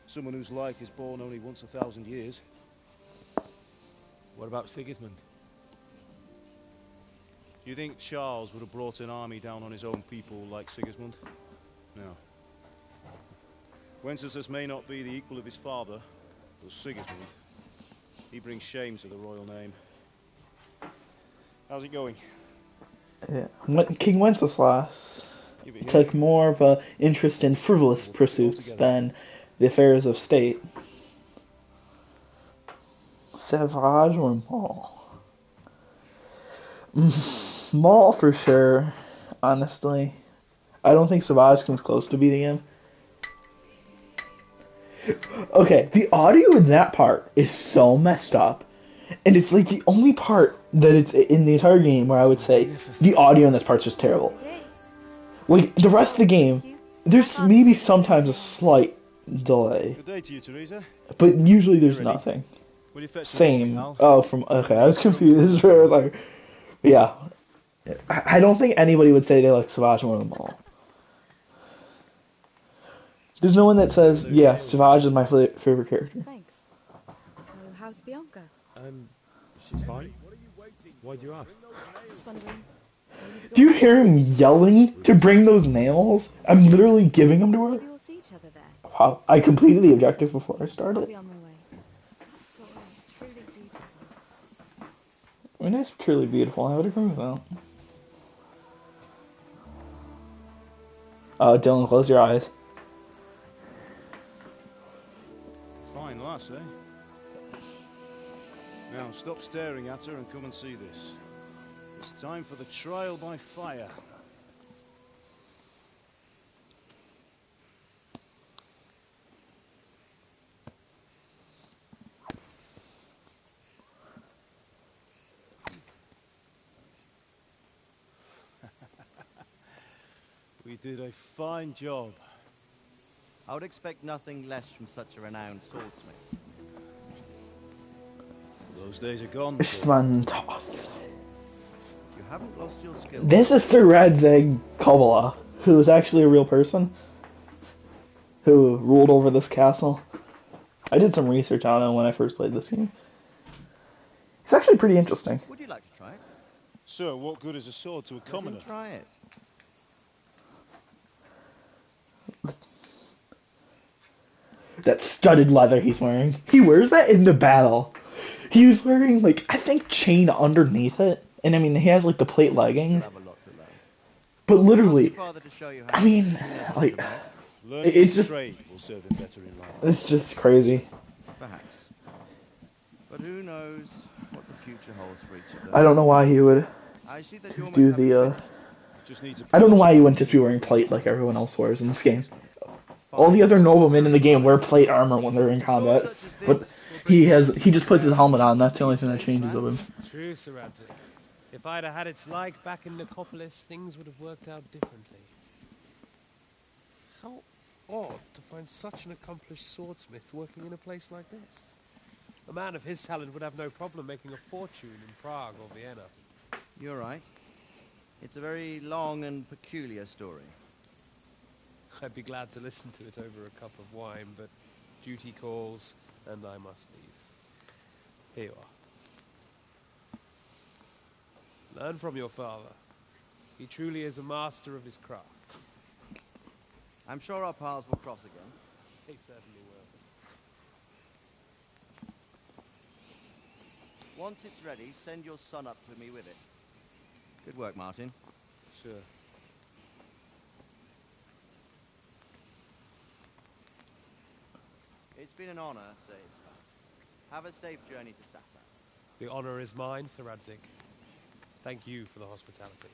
someone whose like is born only once 1,000 years. What about Sigismund? Do you think Charles would have brought an army down on his own people like Sigismund? No. Wenceslas may not be the equal of his father, but Sigismund, he brings shame to the royal name. How's it going? Yeah. King Wenceslas took more of an interest in frivolous pursuits than the affairs of state. Savage or Maul? Maul for sure, honestly. I don't think Savage comes close to beating him. Okay, the audio in that part is so messed up. And it's like the only part that it's in the entire game where I would say the audio in this part's just terrible. Like, the rest of the game, there's maybe sometimes a slight delay. Good day to you, Teresa. But usually there's You ready? nothing. Will you fetch them for me, Same. Hal? Oh, from okay. I was confused. I was like, yeah. I don't think anybody would say they like Savage more than Maul. There's no one that says, yeah, Savage is my favorite character. Thanks. So, how's Bianca? She's fine. Why do you ask? Just wondering. Do you hear him yelling to bring those nails? I'm literally giving them to her. Maybe we'll see each other there. Wow. I completed the objective before I I'll started. be on my way. That sword is truly beautiful. I mean, it's truly beautiful. I would agree with that. Dylan, close your eyes. Fine lass, eh? Now, stop staring at her and come and see this. It's time for the trial by fire. We did a fine job. I would expect nothing less from such a renowned swordsmith. Those days are gone. Fantastic. You haven't lost your skill. This is Sir Radzig Kovala, who is actually a real person who ruled over this castle. I did some research on him when I first played this game. It's actually pretty interesting. Would you like to try it? Sir, what good is a sword to a commoner? Try it. That studded leather he's wearing. He wears that in the battle. He was wearing, like, I think chain underneath it. And I mean, he has, like, the plate leggings. But literally, I mean, like, it's just, it's just crazy. Perhaps. But who knows what the future holds for each of us. I don't know why he would do the, I don't know why he wouldn't just be wearing plate like everyone else wears in this game. All the other noblemen in the game wear plate armor when they're in combat, but he just puts his helmet on. That's the only thing that changes of him. True, Sir Radzig. If I'd have had its like back in Nicopolis, things would have worked out differently. How odd to find such an accomplished swordsmith working in a place like this. A man of his talent would have no problem making a fortune in Prague or Vienna. You're right. It's a very long and peculiar story. I'd be glad to listen to it over a cup of wine, but duty calls, and I must leave. Here you are. Learn from your father. He truly is a master of his craft. I'm sure our paths will cross again. He certainly will. Once it's ready, send your son up to me with it. Good work, Martin. Sure. It's been an honor, Sir Isma. Have a safe journey to Sassa. The honor is mine, Sir Radzig. Thank you for the hospitality.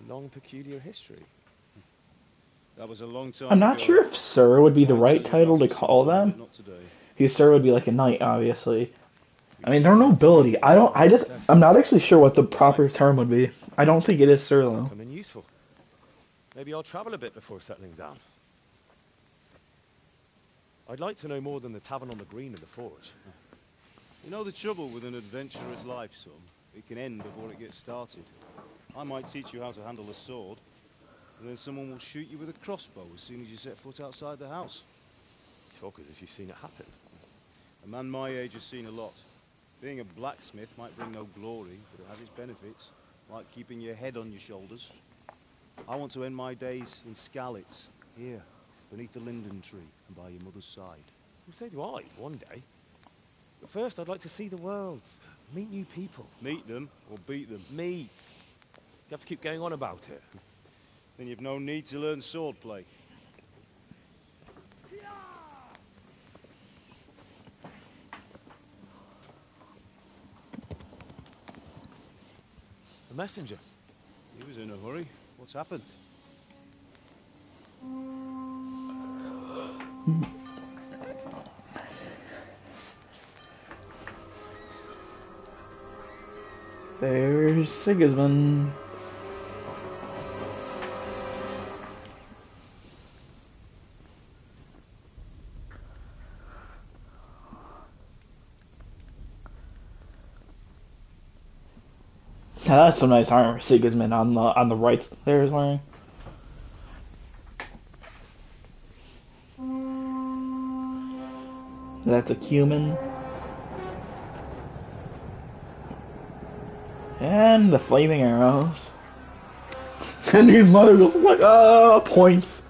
A long, peculiar history. That was a long time I'm not ago. sure if Sir would be the right title to call them. Not today. Because Sir would be like a knight, obviously. I mean, they're nobility. I'm not actually sure what the proper term would be. I don't think it is Sir, though. Come in useful. Maybe I'll travel a bit before settling down. I'd like to know more than the tavern on the green and the forge. You know the trouble with an adventurer's life, son? It can end before it gets started. I might teach you how to handle a sword, and then someone will shoot you with a crossbow as soon as you set foot outside the house. Talk as if you've seen it happen. A man my age has seen a lot. Being a blacksmith might bring no glory, but it has its benefits, like keeping your head on your shoulders. I want to end my days in Skalitz, here, beneath the linden tree and by your mother's side. Well, so do I, one day. But first, I'd like to see the world. Meet new people. Meet them or beat them? Meet. You have to keep going on about it. Then you've no need to learn swordplay. The messenger. He was in a hurry. What's happened? There's Sigismund. That's some nice armor Sigismund on the right there is wearing. That's a cumin. And the flaming arrows. And his mother goes like, points.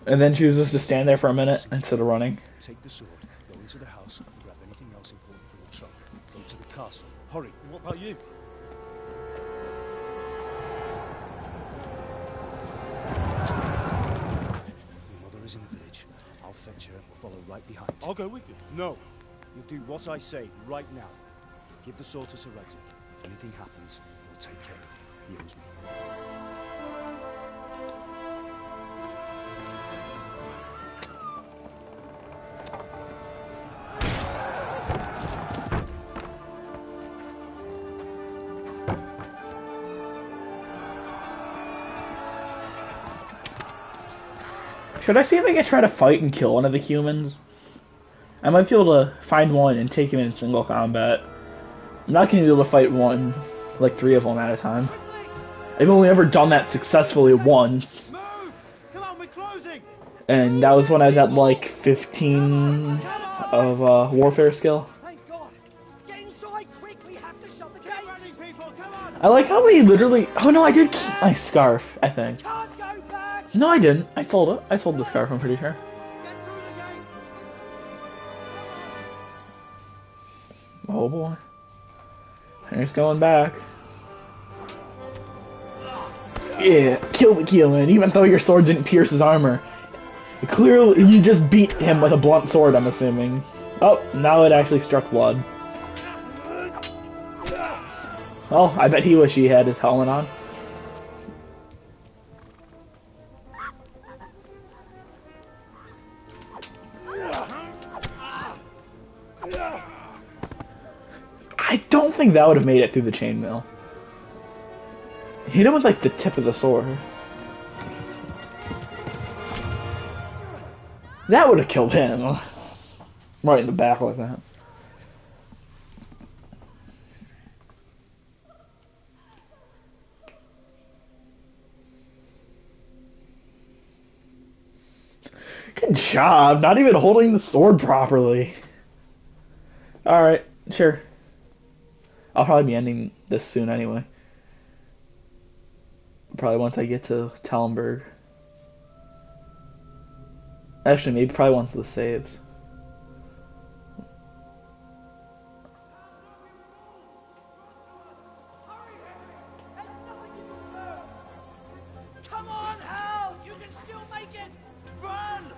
And then chooses to stand there for a minute instead of running. Take the sword, go into the house, and grab anything else important from your trunk. Go to the castle. Hurry. What about you? Your mother is in the village. I'll fetch her and we'll follow right behind. I'll go with you. No. You'll do what I say right now. Give the sword to Sir Redson. If anything happens, he'll take care of you. He owes me. Should I see if I can try to fight and kill one of the humans? I might be able to find one and take him in single combat. I'm not going to be able to fight one, like 3 of them at a time. I've only ever done that successfully once. Come on, we're closing. And that was when I was at like 15 of warfare skill. Thank God. Get inside quick. We have to shut the gates. Running, people. Come on. I like how we literally... Oh no, I did keep my scarf, I think. Can't go back. No, I didn't. I sold it. I sold the scarf, I'm pretty sure. Oh boy. He's going back. Yeah, kill the Keelan, even though your sword didn't pierce his armor. Clearly, you just beat him with a blunt sword, I'm assuming. Oh, now it actually struck blood. Well, I bet he wish he had his helmet on. I don't think that would have made it through the chainmail. Hit him with like the tip of the sword. That would have killed him. Right in the back like that. Good job, not even holding the sword properly. Alright, sure. I'll probably be ending this soon anyway. Probably once I get to Talmberg. Actually, maybe probably once the saves. Come on, Hal. You can still make it. Run.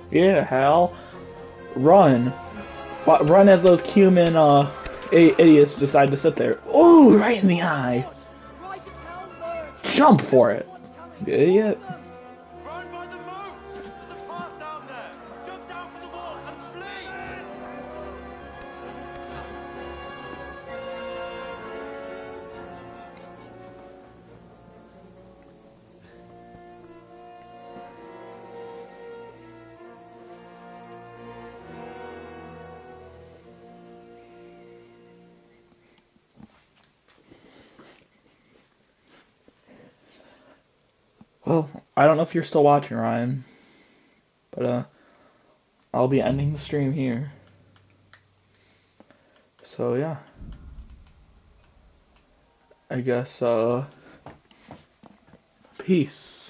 Yeah, Hal. Run. Run as those cumin idiots decide to sit there. Ooh, right in the eye. Jump for it. You idiot. Run by the moat. There's a path down there. Jump down from the wall and flee. Well, I don't know if you're still watching, Ryan, but I'll be ending the stream here. So yeah, I guess peace.